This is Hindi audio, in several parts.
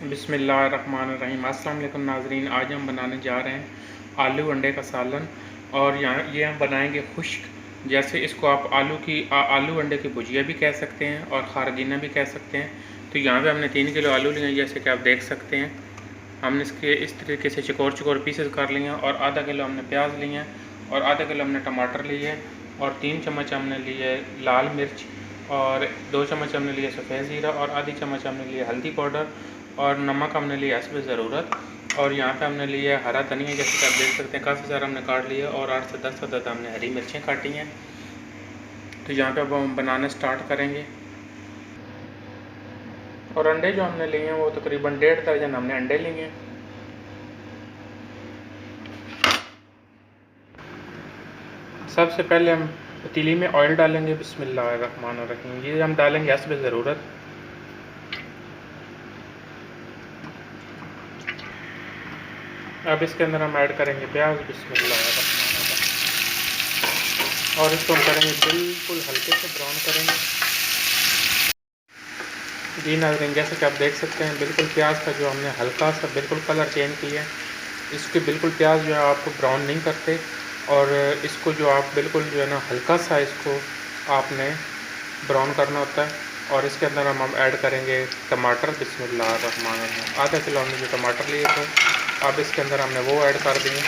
बिस्मिल्लाहिर्रहमानिर्रहीम। अस्सलाम वालेकुम नाज़रीन। आज हम बनाने जा रहे हैं आलू अंडे का सालन। और यहाँ ये हम बनाएंगे खुश्क। जैसे इसको आप आलू अंडे की भुजिया भी कह सकते हैं और खारदीना भी कह सकते हैं। तो यहाँ पे हमने 3 किलो आलू लिए हैं, जैसे कि आप देख सकते हैं। हमने इसके इस तरीके से चकोर चकोर पीसेस कर लिए हैं। और आधा किलो हमने प्याज लिए हैं और आधा किलो हमने टमाटर लिए हैं और 3 चम्मच हमने लिए लाल मिर्च और 2 चम्मच हमने लिए सफ़ेद ज़ीरा और आधी चम्मच हमने लिए हल्दी पाउडर और नमक हमने लिया हस्ब ज़रूरत। और यहाँ पे हमने लिया हरा धनिया, जैसे कि आप देख सकते हैं काफ़ी सारा हमने काट लिया और 8 से 10 अदद हमने हरी मिर्चें काटी हैं। तो यहाँ पे अब हम बनाना स्टार्ट करेंगे। और अंडे जो हमने लिए हैं वो तकरीबन 1.5 दर्जन हमने अंडे लिए हैं। सबसे पहले हम पतीली में ऑयल डालेंगे। बिस्मिल्लाहिर्रहमानिर्रहीम। ये हम डालेंगे हस्ब ज़रूरत। अब इसके अंदर हम ऐड करेंगे प्याज। बिस्मिल्लाहिर्रहमानिर्रहीम। और इसको हम करेंगे बिल्कुल हल्के से ब्राउन करेंगे। जी नाज़रीन, जैसे कि आप देख सकते हैं बिल्कुल प्याज का जो हमने हल्का सा बिल्कुल कलर चेंज किया है। इसके बिल्कुल प्याज जो है आपको ब्राउन नहीं करते। और इसको जो आप बिल्कुल जो है ना हल्का सा इसको आपने ब्राउन करना होता है। और इसके अंदर हम ऐड करेंगे टमाटर। बिस्मिल्लाहिर्रहमानिर्रहीम। आधा किलो हमने जो टमाटर लिए थे अब इसके अंदर हमने वो ऐड कर दिए।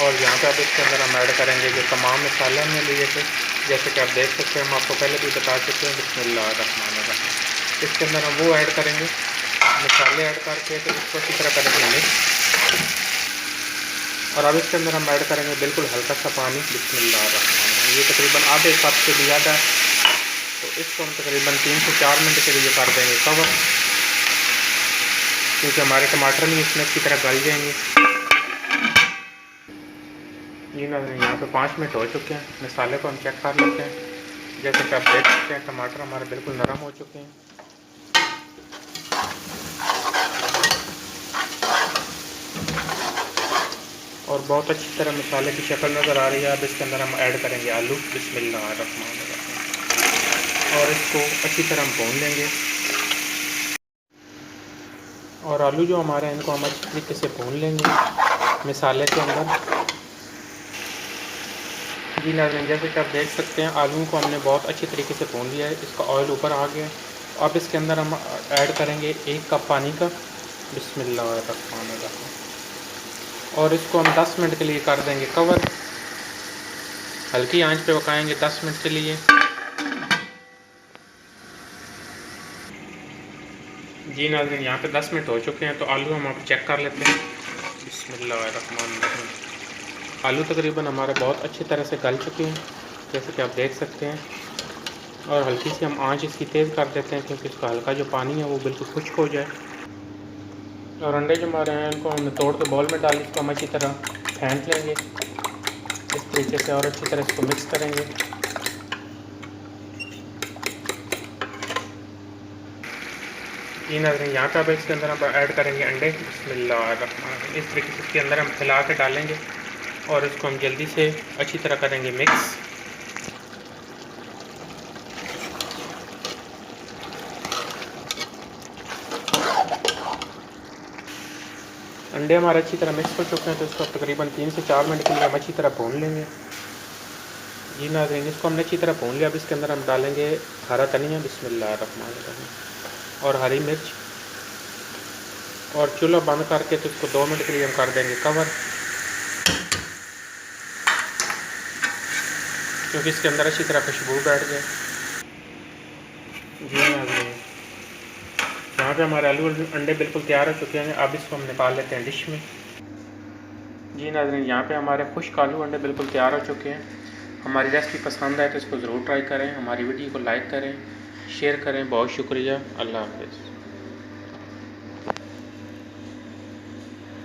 और यहाँ पे अब इसके अंदर हम ऐड करेंगे जो तमाम मसाले हमने लिए थे, जैसे कि आप देख सकते हैं। हम आपको पहले भी बता चुके हैं। बिस्मिल्लाहिर्रहमानिर्रहीम। इसके अंदर हम वो ऐड करेंगे मसाले ऐड करके, तो इसको अच्छी तरह करेंगे मिक्स। और अब इसके अंदर हम ऐड करेंगे बिल्कुल हल्का सा पानी। बिस्मिल्लाहिर्रहमानिर्रहीम। ये तकरीबन आधे कप से भी ज़्यादा है। तो इसको हम तकरीबन 3 से 4 मिनट के लिए कर देंगे कवर, क्योंकि हमारे टमाटर भी इसमें अच्छी तरह गल जाएंगे। जी नाज़रीन, यहाँ पे 5 मिनट हो चुके हैं। मसाले को हम चेक कर लेते हैं। जैसे कि आप देख सकते हैं टमाटर हमारे बिल्कुल नरम हो चुके हैं। और बहुत अच्छी तरह मसाले की शक्ल नज़र आ रही है। अब इसके अंदर हम ऐड करेंगे आलू। बिस्मिल्लाहिर्रहमानिर्रहीम। और इसको अच्छी तरह भून लेंगे। और आलू जो हमारे हैं इनको हम अच्छी तरीके से भून लेंगे मसाले के अंदर। जी नाज़रीन, जैसे कि आप देख सकते हैं आलू को हमने बहुत अच्छी तरीके से भून लिया है। इसका ऑयल ऊपर आ गया है। अब इसके अंदर हम ऐड करेंगे 1 कप पानी का। बिस्मिल्लाहिर्रहमानिर्रहीम। और इसको हम 10 मिनट के लिए कर देंगे कवर। हल्की आंच पे पकाएंगे 10 मिनट के लिए। जी नाज़रीन, यहाँ पे 10 मिनट हो चुके हैं। तो आलू हम आप चेक कर लेते हैं। बिस्मिल्लाहिर्रहमानिर्रहीम। आलू तकरीबन हमारे बहुत अच्छी तरह से गल चुके हैं, जैसे कि आप देख सकते हैं। और हल्की सी हम आंच इसकी तेज़ कर देते हैं, क्योंकि इसका हल्का जो पानी है वो बिल्कुल खुश्क हो जाए। और अंडे जो हमारे हैं इनको हमने तोड़ के बॉल में डाल, इसको हम अच्छी तरह फेंट लेंगे इस तरीके से और अच्छी तरह इसको मिक्स करेंगे। ये नाज़रीन, यहाँ पे अब इसके अंदर हम ऐड करेंगे अंडे। बिस्मिल्लाहिर्रहमानिर्रहीम। इस तरीके से इसके अंदर हम फैला के डालेंगे और इसको हम जल्दी से अच्छी तरह करेंगे मिक्स। अंडे हमारे अच्छी तरह मिक्स हो चुके हैं। तो इसको तकरीबन 3 से 4 मिनट के लिए हम अच्छी तरह भून लेंगे। जी नाज़रीन, इसको हमने अच्छी तरह भून लिया। अब इसके अंदर हम डालेंगे हरा धनिया। बिस्मिल्लाहिर्रहमानिर्रहीम। और हरी मिर्च। और चूल्हा बंद करके तो इसको 2 मिनट के लिए हम कर देंगे कवर, क्योंकि इसके अंदर अच्छी तरह खुशबू बैठ जाए। जी नाज़रीन, यहाँ पे हमारे आलू अंडे बिल्कुल तैयार हो चुके हैं। अब इसको हम निकाल लेते हैं डिश में। जी नाज़रीन, यहाँ पे हमारे खुश्क आलू अंडे बिल्कुल तैयार हो चुके हैं। हमारी रेसिपी पसंद आए तो इसको ज़रूर ट्राई करें। हमारी वीडियो को लाइक करें, शेयर करें। बहुत शुक्रिया। अल्लाह हाफ़िज़।